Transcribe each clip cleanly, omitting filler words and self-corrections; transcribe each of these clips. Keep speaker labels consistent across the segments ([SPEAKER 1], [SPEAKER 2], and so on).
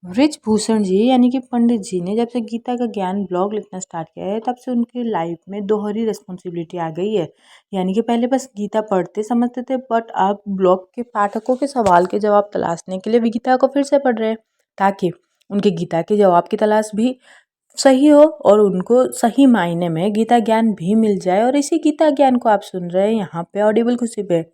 [SPEAKER 1] बृजभूषण जी यानी कि पंडित जी ने जब से गीता का ज्ञान ब्लॉग लिखना स्टार्ट किया है तब से उनकी लाइफ में दोहरी रिस्पॉन्सिबिलिटी आ गई है। यानी कि पहले बस गीता पढ़ते समझते थे बट अब ब्लॉग के पाठकों के सवाल के जवाब तलाशने के लिए भी गीता को फिर से पढ़ रहे हैं ताकि उनके गीता के जवाब की तलाश भी सही हो और उनको सही मायने में गीता ज्ञान भी मिल जाए। और इसी गीता ज्ञान को आप सुन रहे हैं यहाँ पे ऑडिबल खुशी पे।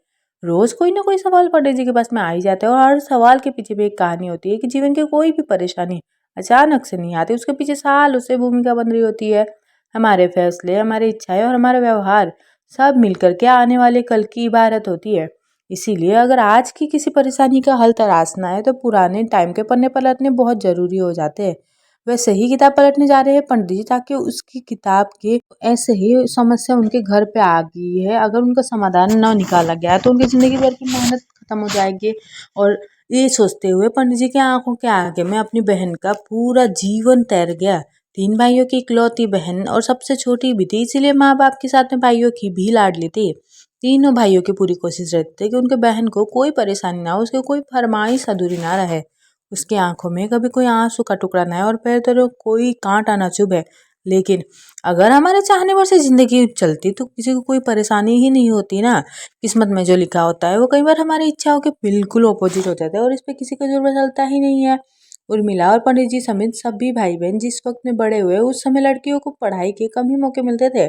[SPEAKER 1] रोज कोई ना कोई सवाल पंडित जी के पास में आ ही जाता है और हर सवाल के पीछे भी एक कहानी होती है कि जीवन की कोई भी परेशानी अचानक से नहीं आती, उसके पीछे सालों से भूमिका बन रही होती है। हमारे फैसले, हमारी इच्छाएं और हमारा व्यवहार सब मिलकर के आने वाले कल की इबारत होती है। इसीलिए अगर आज की किसी परेशानी का हल तलाशना है तो पुराने टाइम के पन्ने पलटने बहुत जरूरी हो जाते हैं। वैसे ही किताब पलटने जा रहे हैं पंडित जी ताकि उसकी किताब के ऐसे ही समस्या उनके घर पे आ गई है, अगर उनका समाधान ना निकाला गया तो उनकी ज़िंदगी भर की मेहनत खत्म हो जाएगी। और ये सोचते हुए पंडित जी की आंखों के आगे में अपनी बहन का पूरा जीवन तैर गया। 3 भाइयों की इकलौती बहन और सबसे छोटी भी थी, इसीलिए माँ बाप के साथ में भाइयों की भी लाडली थी। तीनों भाइयों की पूरी कोशिश रहती थी कि उनके बहन को कोई परेशानी ना हो, उसकी कोई फरमाइश अधूरी ना रहे, उसकी आंखों में कभी कोई आंसू का टुकड़ा ना है और पैर तले कोई कांटा ना चुभे। लेकिन अगर हमारे चाहने पर से जिंदगी चलती तो किसी को कोई परेशानी ही नहीं होती ना। किस्मत में जो लिखा होता है वो कई बार हमारी इच्छाओं के बिल्कुल ऑपोजिट हो जाता है और इस पे किसी को जोर बदलता ही नहीं है। उर्मिला और पंडित जी समेत सभी भाई बहन जिस वक्त में बड़े हुए उस समय लड़कियों को पढ़ाई के कम ही मौके मिलते थे।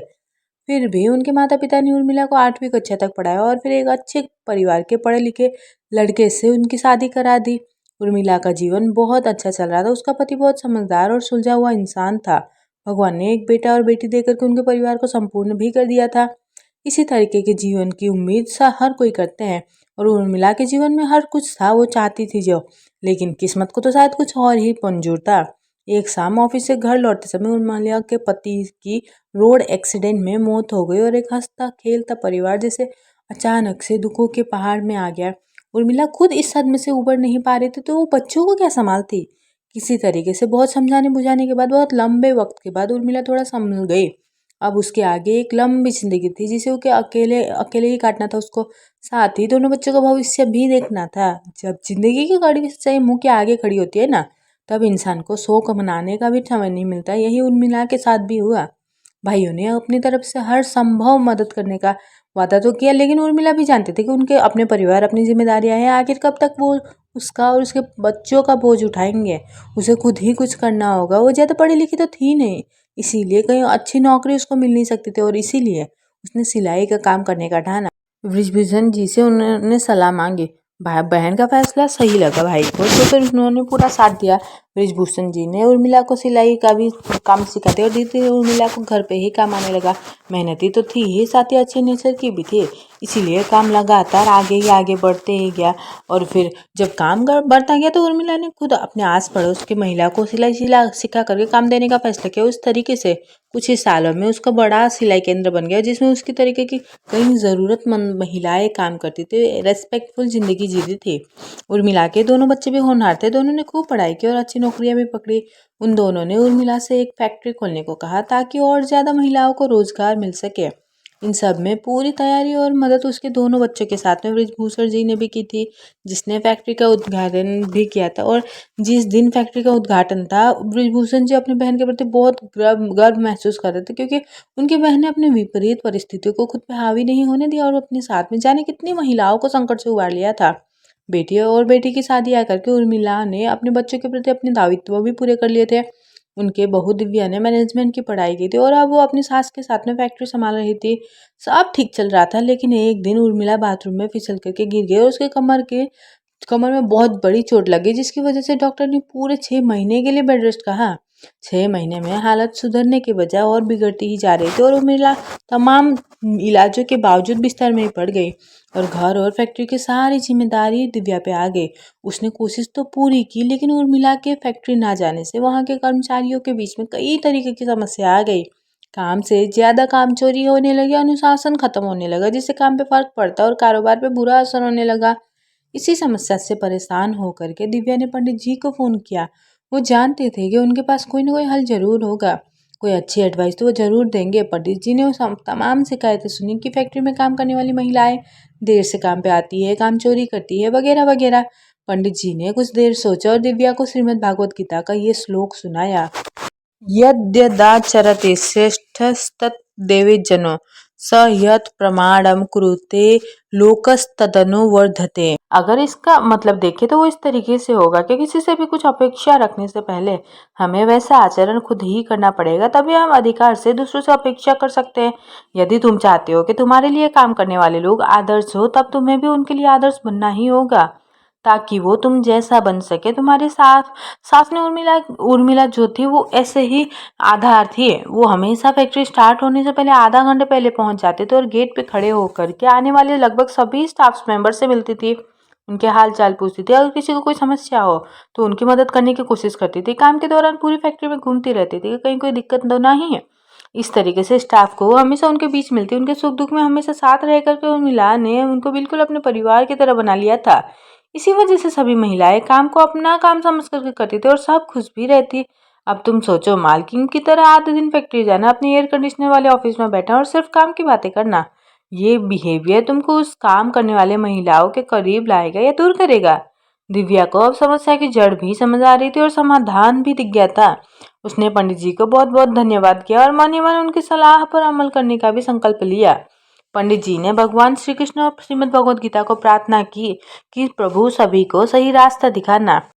[SPEAKER 1] फिर भी उनके माता पिता ने उर्मिला को 8वीं कक्षा तक पढ़ाया और फिर एक अच्छे परिवार के पढ़े लिखे लड़के से उनकी शादी करा दी। उर्मिला का जीवन बहुत अच्छा चल रहा था, उसका पति बहुत समझदार और सुलझा हुआ इंसान था। भगवान ने एक बेटा और बेटी देकर के उनके परिवार को संपूर्ण भी कर दिया था। इसी तरीके के जीवन की उम्मीद सा हर कोई करते हैं और उर्मिला के जीवन में हर कुछ था वो चाहती थी जो, लेकिन किस्मत को तो शायद कुछ और ही मंजूर था। एक शाम ऑफिस से घर लौटते समय उर्मिला के पति की रोड एक्सीडेंट में मौत हो गई और एक हंसता खेलता परिवार जैसे अचानक से दुखों के पहाड़ में आ गया। उर्मिला खुद इस सदमे से उबर नहीं पा रही थी तो वो बच्चों को क्या संभालती। किसी तरीके से बहुत समझाने बुझाने के बाद बहुत लंबे वक्त के बाद उर्मिला थोड़ा संभल गई। अब उसके आगे एक लंबी जिंदगी थी जिसे वो अकेले अकेले ही काटना था उसको, साथ ही दोनों बच्चों का भविष्य भी देखना था। जब जिंदगी की कड़वी सच्चाई मुंह के आगे खड़ी होती है ना तब इंसान को शौक मनाने का भी समय नहीं मिलता। यही उर्मिला के साथ भी हुआ। भाइयों ने अपनी तरफ से हर संभव मदद करने का वादा तो किया, लेकिन उर्मिला भी जानते थे कि उनके अपने परिवार अपनी जिम्मेदारियां हैं। आखिर कब तक वो उसका और उसके बच्चों का बोझ उठाएंगे। उसे खुद ही कुछ करना होगा। वो ज़्यादा पढ़ी लिखी तो थी नहीं, इसीलिए कहीं अच्छी नौकरी उसको मिल नहीं सकती थी और इसीलिए उसने सिलाई का काम करने का ठाना। बृजभूषण जी से उन्होंने सलाह मांगी। भाई बहन का फैसला सही लगा भाई को तो फिर उन्होंने पूरा साथ दिया। बृजभूषण जी ने उर्मिला को सिलाई का भी काम सिखाते और धीरे धीरे उर्मिला को घर पे ही काम आने लगा। मेहनती तो थी ही, साथ ही अच्छे नेचर की भी थी, इसीलिए काम लगातार आगे ही आगे बढ़ते ही गया। और फिर जब काम बढ़ता गया तो उर्मिला ने खुद अपने आस पड़ोस की महिला को सिलाई सिखा करके काम देने का फैसला किया। उस तरीके से कुछ ही सालों में उसका बड़ा सिलाई केंद्र बन गया जिसमें उसकी तरीके की कई ज़रूरतमंद महिलाएं काम करती थी, रेस्पेक्टफुल जिंदगी जीती थी। उर्मिला के दोनों बच्चे भी होनहार थे, दोनों ने खूब पढ़ाई की और अच्छी नौकरियां भी पकड़ी। उन दोनों ने उर्मिला से एक फैक्ट्री खोलने को कहा ताकि और ज़्यादा महिलाओं को रोजगार मिल सके। इन सब में पूरी तैयारी और मदद उसके दोनों बच्चों के साथ में बृजभूषण जी ने भी की थी, जिसने फैक्ट्री का उद्घाटन भी किया था। और जिस दिन फैक्ट्री का उद्घाटन था बृजभूषण जी अपनी बहन के प्रति बहुत गर्व महसूस कर रहे थे, क्योंकि उनकी बहन ने अपने विपरीत परिस्थितियों को खुद पे हावी नहीं होने दिया और अपने साथ में जाने कितनी महिलाओं को संकट से उबार लिया था। बेटी और बेटी की शादी आकर के उर्मिला ने अपने बच्चों के प्रति अपने दायित्व भी पूरे कर लिए थे। उनके बहू दिव्या ने मैनेजमेंट की पढ़ाई की थी और अब वो अपनी सास के साथ में फैक्ट्री संभाल रही थी। सब ठीक चल रहा था, लेकिन एक दिन उर्मिला बाथरूम में फिसल करके गिर गई और उसके कमर में बहुत बड़ी चोट लगी, जिसकी वजह से डॉक्टर ने पूरे 6 महीने के लिए बेड रेस्ट कहा। 6 महीने में हालत सुधरने के बजाय और बिगड़ती ही जा रही थी और उर्मिला तमाम इलाजों के बावजूद बिस्तर में ही पड़ गई और घर और फैक्ट्री की सारी जिम्मेदारी दिव्या पे आ गई। उसने कोशिश तो पूरी की, लेकिन उर्मिला के फैक्ट्री ना जाने से वहाँ के कर्मचारियों के बीच में कई तरीके की समस्या आ गई। काम से ज्यादा काम चोरी होने लगे, अनुशासन खत्म होने लगा, जिससे काम पे फर्क पड़ता और कारोबार पे बुरा असर होने लगा। इसी समस्या से परेशान होकर के दिव्या ने पंडित जी को फोन किया। वो जानते थे कि उनके पास कोई ना कोई हल जरूर होगा, कोई अच्छी एडवाइस तो वो जरूर देंगे। पंडित जी ने वो तमाम शिकायतें सुनी कि फैक्ट्री में काम करने वाली महिलाएं देर से काम पे आती है, काम चोरी करती है, वगैरह वगैरह। पंडित जी ने कुछ देर सोचा और दिव्या को श्रीमद् भागवत गीता का ये श्लोक सुनाया। यद्यदाचरते श्रेष्ठस्तद्देवजनो स यत् प्रमाणम कुरुते लोकस्तदनुवर्धते। अगर इसका मतलब देखें तो वो इस तरीके से होगा कि किसी से भी कुछ अपेक्षा रखने से पहले हमें वैसा आचरण खुद ही करना पड़ेगा, तभी हम अधिकार से दूसरों से अपेक्षा कर सकते हैं। यदि तुम चाहते हो कि तुम्हारे लिए काम करने वाले लोग आदर्श हो, तब तुम्हें भी उनके लिए आदर्श बनना ही होगा, ताकि वो तुम जैसा बन सके। तुम्हारे साथ सास ने उर्मिला जो थी वो ऐसे ही आधार थी। वो हमेशा फैक्ट्री स्टार्ट होने से पहले आधा घंटे पहले पहुंच जाते थे और गेट पे खड़े होकर के आने वाले लगभग सभी स्टाफ मेंबर से मिलती थी, उनके हाल चाल पूछती थी। अगर किसी को कोई समस्या हो तो उनकी मदद करने की कोशिश करती थी। काम के दौरान पूरी फैक्ट्री में घूमती रहती थी कि कहीं कोई दिक्कत तो नहीं है। इस तरीके से स्टाफ को हमेशा उनके बीच मिलती, उनके सुख दुख में हमेशा साथ रह करके उर्मिला ने उनको बिल्कुल अपने परिवार की तरह बना लिया था। इसी वजह से सभी महिलाएं काम को अपना काम समझ करके करती थी और सब खुश भी रहती। अब तुम सोचो, मालकिन की तरह आधे दिन फैक्ट्री जाना, अपने एयर कंडीशनर वाले ऑफिस में बैठना और सिर्फ काम की बातें करना, ये बिहेवियर तुमको उस काम करने वाले महिलाओं के करीब लाएगा या दूर करेगा? दिव्या को अब समस्या की जड़ भी समझ आ रही थी और समाधान भी दिख गया था। उसने पंडित जी को बहुत बहुत धन्यवाद किया और मन ही मन उनकी सलाह पर अमल करने का भी संकल्प लिया। पंडित जी ने भगवान श्री कृष्ण और श्रीमद् भगवद गीता को प्रार्थना की कि प्रभु सभी को सही रास्ता दिखाना।